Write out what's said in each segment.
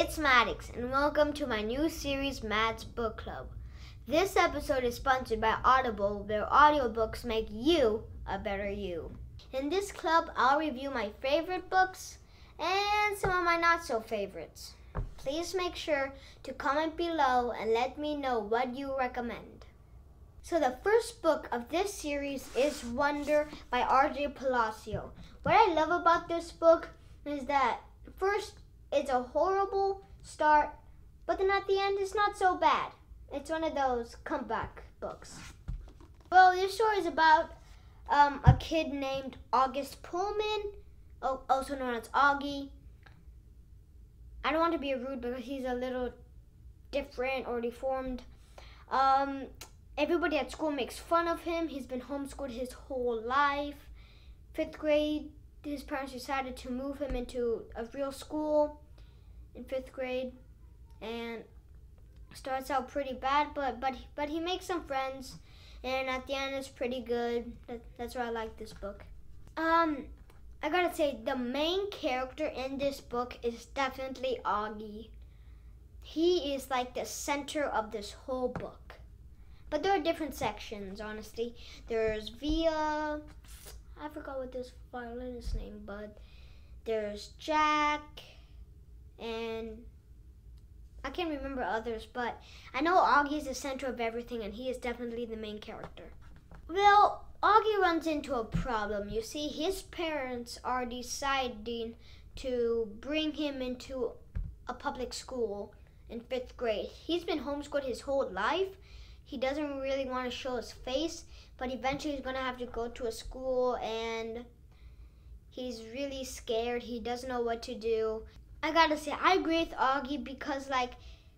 it's Maddox, and welcome to my new series, Matt's Book Club. This episode is sponsored by Audible, where audiobooks make you a better you. In this club, I'll review my favorite books and some of my not-so-favorites. Please make sure to comment below and let me know what you recommend. So the first book of this series is Wonder by R.J. Palacio. What I love about this book is that first, it's a horrible start, but then at the end, it's not so bad. It's one of those comeback books. Well, this story is about a kid named August Pullman, also known as Augie. I don't want to be rude because he's a little different or deformed. Everybody at school makes fun of him. He's been homeschooled his whole life. 5th grade, his parents decided to move him into a real school in 5th grade, and starts out pretty bad, but he makes some friends, and at the end it's pretty good. That's why I like this book. I gotta say, the main character in this book is definitely Augie. He is like the center of this whole book. But there are different sections, honestly. There's Via, I forgot what this violinist's name, but there's Jack, and I can't remember others, but I know Augie is the center of everything, and he is definitely the main character. Well, Augie runs into a problem. You see, his parents are deciding to bring him into a public school in 5th grade. He's been homeschooled his whole life. He doesn't really want to show his face, but eventually he's going to have to go to a school, and he's really scared. He doesn't know what to do. I gotta say, I agree with Augie because, like,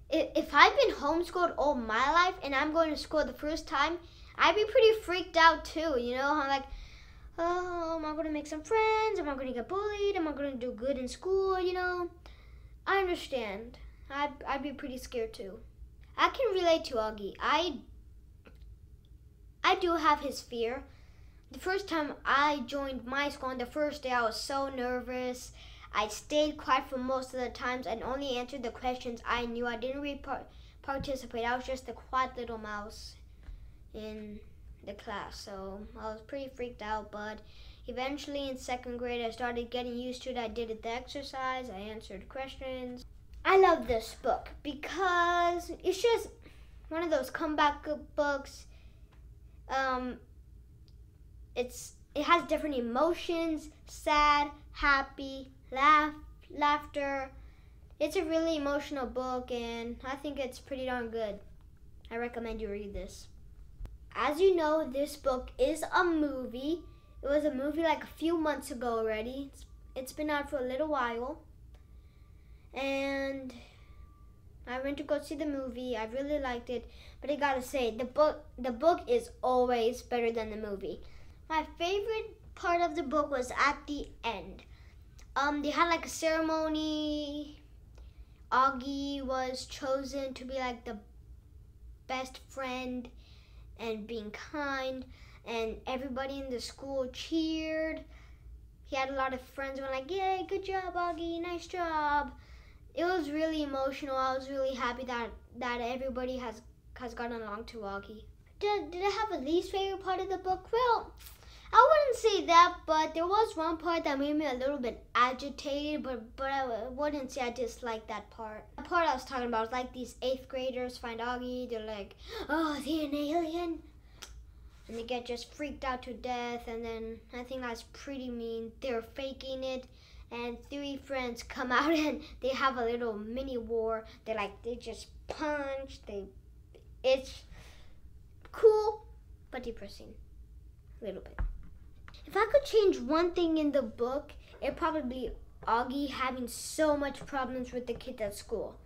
if I've been homeschooled all my life and I'm going to school the first time, I'd be pretty freaked out too, you know? I'm like, oh, am I going to make some friends? Am I going to get bullied? Am I going to do good in school, you know? I understand. I'd be pretty scared too. I can relate to Augie. I do have his fear. The first time I joined my school on the first day, I was so nervous. I stayed quiet for most of the times and only answered the questions I knew. I didn't really participate. I was just the quiet little mouse in the class. So I was pretty freaked out, but eventually in 2nd grade, I started getting used to it. I did the exercise. I answered questions. I love this book because it's just one of those comeback books. It has different emotions: sad, happy, laughter. It's a really emotional book, and I think it's pretty darn good. I recommend you read this. As you know, this book is a movie. It was a movie like a few months ago already. It's been out for a little while. And I went to go see the movie. I really liked it, but I gotta say, the book is always better than the movie. My favorite part of the book was at the end. They had like a ceremony. Augie was chosen to be like the best friend and being kind, and everybody in the school cheered. He had a lot of friends who were like, yay, good job, Augie, nice job. It was really emotional. I was really happy that everybody has gotten along to Augie. Did I have a least favorite part of the book? Well, I wouldn't say that, but there was one part that made me a little bit agitated, but I wouldn't say I disliked that part. The part I was talking about was like these 8th graders find Augie, they're like, oh, is he an alien? And they get just freaked out to death, and then I think that's pretty mean. They're faking it, and 3 friends come out and they have a little mini war. They just punch, it's cool, but depressing, a little bit. If I could change one thing in the book, it'd probably be Augie having so much problems with the kids at school.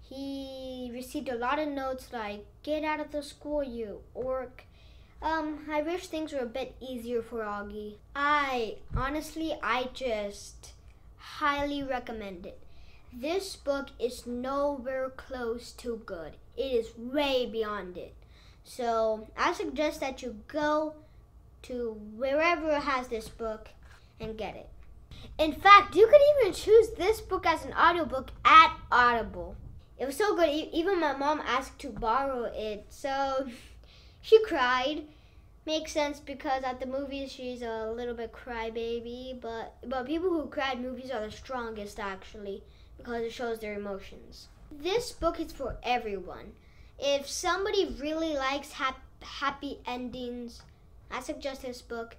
He received a lot of notes like, get out of the school, you orc. I wish things were a bit easier for Augie. I just highly recommend it. This book is nowhere close to good. It is way beyond it. So I suggest that you go to wherever has this book and get it. In fact, you could even choose this book as an audiobook at Audible. It was so good, even my mom asked to borrow it, so she cried. Makes sense because at the movies she's a little bit crybaby, but people who cry at movies are the strongest actually because it shows their emotions. This book is for everyone. If somebody really likes happy endings, I suggest this book.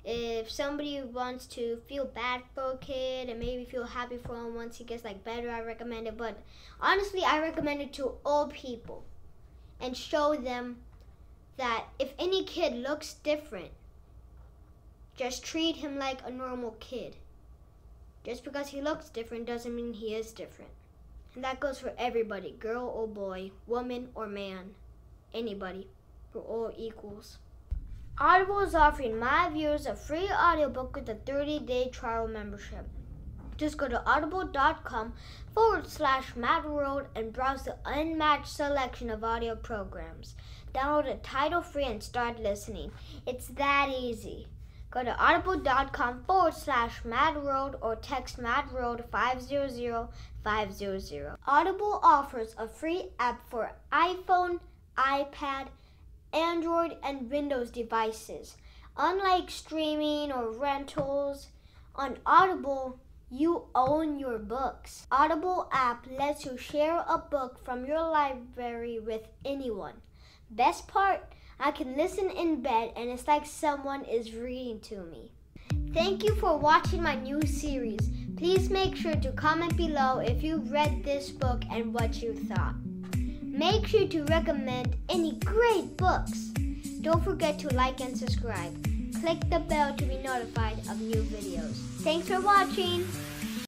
If somebody wants to feel bad for a kid and maybe feel happy for him once he gets better, I recommend it. But honestly, I recommend it to all people and show them that if any kid looks different, just treat him like a normal kid. Just because he looks different doesn't mean he is different. And that goes for everybody, girl or boy, woman or man, anybody. We're all equals. Audible is offering my viewers a free audiobook with a 30-day trial membership. Just go to audible.com/MattWorld and browse the unmatched selection of audio programs. Download a title free and start listening. It's that easy. Go to audible.com/MattWorld or text MattWorld 500-500. Audible offers a free app for iPhone, iPad, Android, and Windows devices. Unlike streaming or rentals, on Audible, you own your books. Audible app lets you share a book from your library with anyone. Best part, I can listen in bed and it's like someone is reading to me. Thank you for watching my new series. Please make sure to comment below if you read this book and what you thought. Make sure to recommend any great books. Don't forget to like and subscribe. Click the bell to be notified of new videos. Thanks for watching.